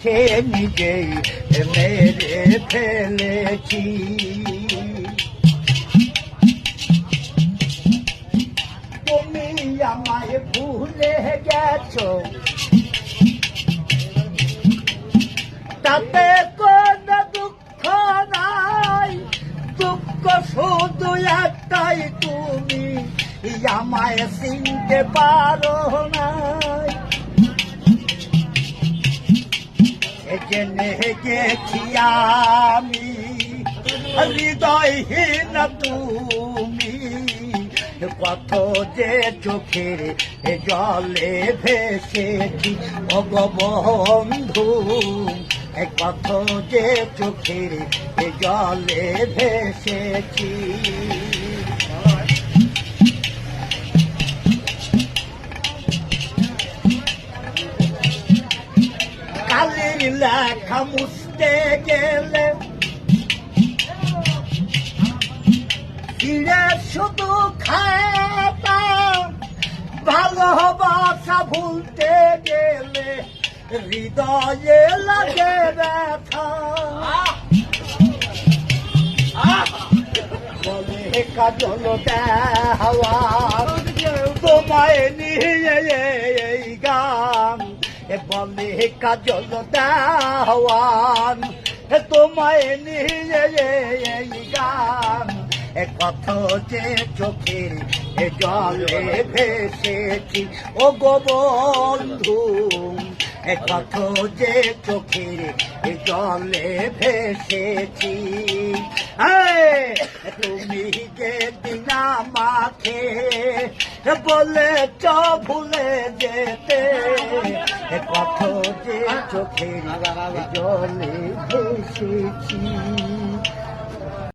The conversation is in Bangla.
সে নিজেই মেরে ফেলেছি। তুমি আমায় ভুলে গেছো, তাতে কোনো দুঃখ নাই, দুঃখ শুধু একটাই, তুমি আমায় চিনতে পারো নাই। জেনে গেছি আমি হৃদয়হীন তুমি, কত যে চোখের জলে ভেসেছি ভগবন্ধু, কত যে চোখের জলে ভেসেছি। কালির লেখা মুছতে গেলে ফিরে শুধু খাতা, ভালোবাসা ভুলতে গেলে হৃদয়ে লাগে ব্যথা। বলে কাজল দেওয়া তোমায় নিয়ে এই গান, বলে কাজল দেওয়ান তোমায় নিয়ে এই গান, কত যে চোখের জলে ভেসেছি ও গো বন্ধু, কত যে চোখের জলে ভেসেছি। তুমি যে দিন আমাকে বলেছ ভুলে যেতে, কত যে চোখের জলে ভেসেছি।